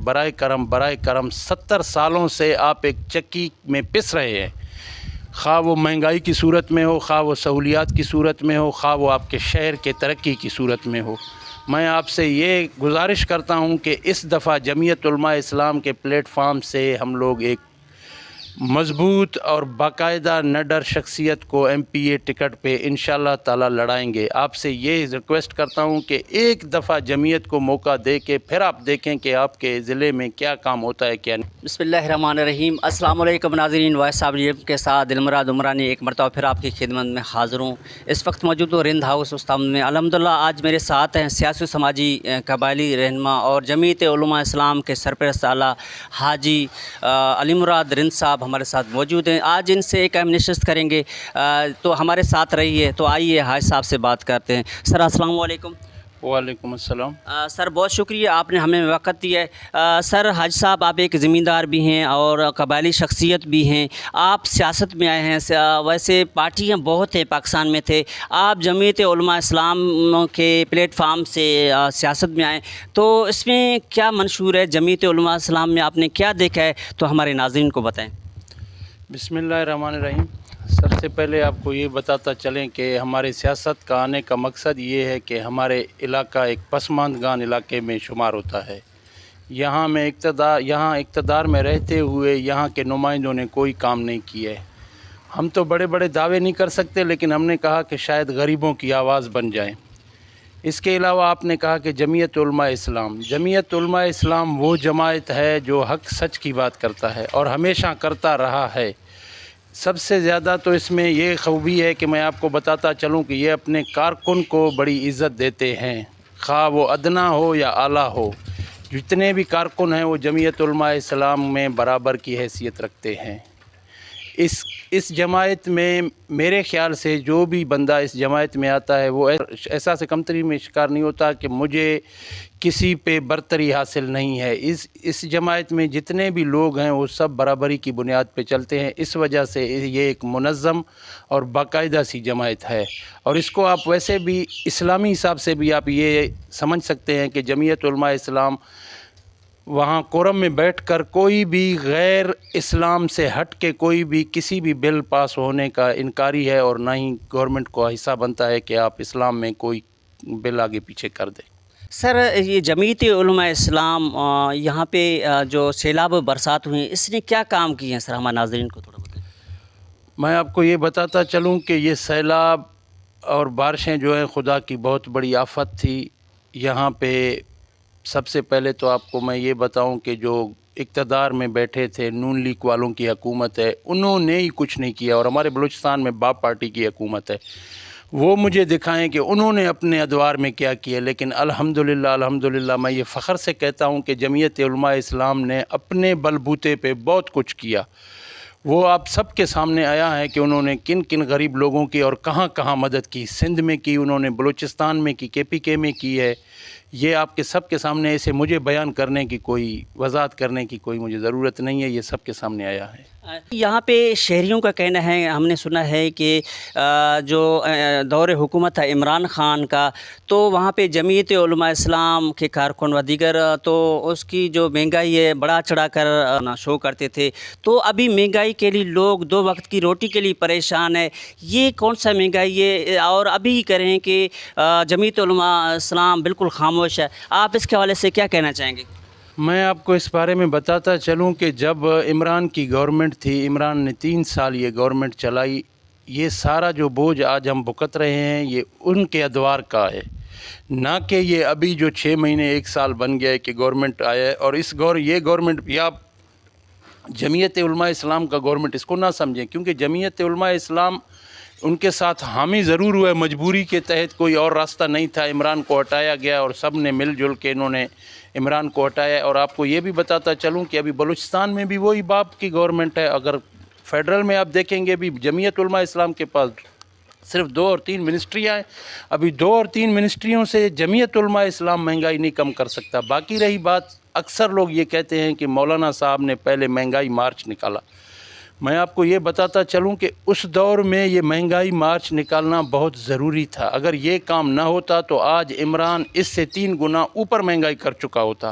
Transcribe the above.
برائے کرم 70 سالوں سے آپ ایک چکی میں پس رہے ہیں، خواہ وہ مہنگائی کی صورت میں ہو، خواہ وہ سہولیات کی صورت میں ہو، خواہ وہ آپ کے شہر کے ترقی کی صورت میں ہو۔ میں آپ سے یہ گزارش کرتا ہوں کہ اس دفعہ جمعیت علماء اسلام کے پلیٹ فارم سے ہم لوگ ایک مضبوط اور باقاعدہ نڈر شخصیت کو ایم پی اے ٹکٹ پہ انشاءاللہ تعالی لڑائیں گے۔ آپ سے یہ ریکویسٹ کرتا ہوں کہ ایک دفعہ جمعیت کو موقع دے کے پھر آپ دیکھیں کہ آپ کے ضلع میں کیا کام ہوتا ہے کیا نہیں۔ بسم اللہ الرحمن الرحیم۔ السلام علیکم ناظرین، وائس صاحب کے ساتھ دلمراد عمرانی ایک مرتبہ پھر آپ کی خدمت میں حاضر ہوں۔ اس وقت موجود ہوں رند ہاؤس استام میں۔ الحمدللہ آج میرے ساتھ ہیں سیاسی و سماجی قبائلی رہنما اور جمعیت علماء اسلام کے سرپرست اعلیٰ حاجی علی مراد رند صاحب ہمارے ساتھ موجود ہیں۔ آج ان سے ایک اہم نشست کریں گے، تو ہمارے ساتھ رہیے۔ تو آئیے حاج صاحب سے بات کرتے ہیں۔ سر السلام علیکم۔ وعلیکم السلام۔ سر بہت شکریہ آپ نے ہمیں وقت دیا ہے۔ سر حاج صاحب آپ ایک زمیندار بھی ہیں اور قبائلی شخصیت بھی ہیں، آپ سیاست میں آئے ہیں، ویسے پارٹیاں بہت ہیں پاکستان میں تھے، آپ جمعیت علماء اسلام کے پلیٹ فارم سے سیاست میں آئے، تو اس میں کیا منشور ہے جمعیت علماء اسلام میں، آپ نے کیا دیکھا ہے تو ہمارے ناظرین کو بتائیں۔ بسم اللہ الرحمن الرحیم۔ سب سے پہلے آپ کو یہ بتاتا چلیں کہ ہمارے سیاست کا آنے کا مقصد یہ ہے کہ ہمارے علاقہ ایک پسماندگان علاقے میں شمار ہوتا ہے۔ یہاں اقتدار میں رہتے ہوئے یہاں کے نمائندوں نے کوئی کام نہیں کیا ہے۔ ہم تو بڑے بڑے دعوے نہیں کر سکتے، لیکن ہم نے کہا کہ شاید غریبوں کی آواز بن جائیں۔ اس کے علاوہ آپ نے کہا کہ جمعیت علماء اسلام وہ جماعت ہے جو حق سچ کی بات کرتا ہے اور ہمیشہ کرتا رہا ہے۔ سب سے زیادہ تو اس میں یہ خوبی ہے کہ میں آپ کو بتاتا چلوں کہ یہ اپنے کارکن کو بڑی عزت دیتے ہیں، خواہ وہ ادنا ہو یا اعلیٰ ہو۔ جتنے بھی کارکن ہیں وہ جمعیت علماء اسلام میں برابر کی حیثیت رکھتے ہیں۔ اس جماعت میں میرے خیال سے جو بھی بندہ اس جماعت میں آتا ہے وہ احساس کمتری میں شکار نہیں ہوتا کہ مجھے کسی پہ برتری حاصل نہیں ہے۔ اس جماعت میں جتنے بھی لوگ ہیں وہ سب برابری کی بنیاد پہ چلتے ہیں، اس وجہ سے یہ ایک منظم اور باقاعدہ سی جماعت ہے۔ اور اس کو آپ ویسے بھی اسلامی حساب سے بھی آپ یہ سمجھ سکتے ہیں کہ جمعیت علماء اسلام وہاں کورم میں بیٹھ کر کوئی بھی غیر اسلام سے ہٹ کے کوئی بھی کسی بھی بل پاس ہونے کا انکاری ہے، اور نہ ہی گورنمنٹ کو حصہ بنتا ہے کہ آپ اسلام میں کوئی بل آگے پیچھے کر دیں۔ سر یہ جمعیت علماء اسلام یہاں پہ جو سیلاب برسات ہوئی ہیں اس نے کیا کام کیے ہیں؟ سر ہمارے ناظرین کو تھوڑا بتائیں۔ میں آپ کو یہ بتاتا چلوں کہ یہ سیلاب اور بارشیں جو ہیں خدا کی بہت بڑی آفت تھی یہاں پہ۔ سب سے پہلے تو آپ کو میں یہ بتاؤں کہ جو اقتدار میں بیٹھے تھے نون لیگ والوں کی حکومت ہے، انہوں نے ہی کچھ نہیں کیا، اور ہمارے بلوچستان میں باپ پارٹی کی حکومت ہے، وہ مجھے دکھائیں کہ انہوں نے اپنے ادوار میں کیا کیا۔ لیکن الحمدللہ میں یہ فخر سے کہتا ہوں کہ جمعیت علماء اسلام نے اپنے بل بوتے پہ بہت کچھ کیا۔ وہ آپ سب کے سامنے آیا ہے کہ انہوں نے کن کن غریب لوگوں کی اور کہاں کہاں مدد کی۔ سندھ میں کی انہوں نے، بلوچستان میں کی، KPK میں کی ہے۔ یہ آپ کے سب کے سامنے، اسے مجھے بیان کرنے کی کوئی وضاحت کرنے کی کوئی مجھے ضرورت نہیں ہے، یہ سب کے سامنے آیا ہے۔ یہاں پہ شہریوں کا کہنا ہے، ہم نے سنا ہے کہ جو دور حکومت تھا عمران خان کا، تو وہاں پہ جمعیت علماء اسلام کے کارکن و دیگر تو اس کی جو مہنگائی ہے بڑا چڑھا کر شو کرتے تھے، تو ابھی مہنگائی کے لیے لوگ 2 وقت کی روٹی کے لیے پریشان ہے۔ یہ کون سا مہنگائی ہے؟ اور ابھی کریں کہ جمعیت علماء اسلام بالکل خاموش ہے، آپ اس کے حوالے سے کیا کہنا چاہیں گے؟ میں آپ کو اس بارے میں بتاتا چلوں کہ جب عمران کی گورنمنٹ تھی، عمران نے 3 سال یہ گورنمنٹ چلائی، یہ سارا جو بوجھ آج ہم بھگت رہے ہیں یہ ان کے ادوار کا ہے، نہ کہ یہ ابھی جو 6 مہینے 1 سال بن گیا ہے کہ گورنمنٹ آیا ہے۔ اور یہ گورنمنٹ بھی آپ جمعیت علماء اسلام کا گورنمنٹ اس کو نہ سمجھیں، کیونکہ جمعیت علماء اسلام ان کے ساتھ حامی ضرور ہوا ہے، مجبوری کے تحت، کوئی اور راستہ نہیں تھا۔ عمران کو ہٹایا گیا اور سب نے مل جل کے انہوں نے عمران کو ہٹایا۔ اور آپ کو یہ بھی بتاتا چلوں کہ ابھی بلوچستان میں بھی وہی باپ کی گورنمنٹ ہے۔ اگر فیڈرل میں آپ دیکھیں گے بھی جمعیت علماء اسلام کے پاس صرف 2 اور 3 منسٹریاں ہیں، ابھی 2 اور 3 منسٹریوں سے جمعیت علماء اسلام مہنگائی نہیں کم کر سکتا۔ باقی رہی بات، اکثر لوگ یہ کہتے ہیں کہ مولانا صاحب نے پہلے مہنگائی مارچ نکالا۔ میں آپ کو یہ بتاتا چلوں کہ اس دور میں یہ مہنگائی مارچ نکالنا بہت ضروری تھا۔ اگر یہ کام نہ ہوتا تو آج عمران اس سے 3 گنا اوپر مہنگائی کر چکا ہوتا۔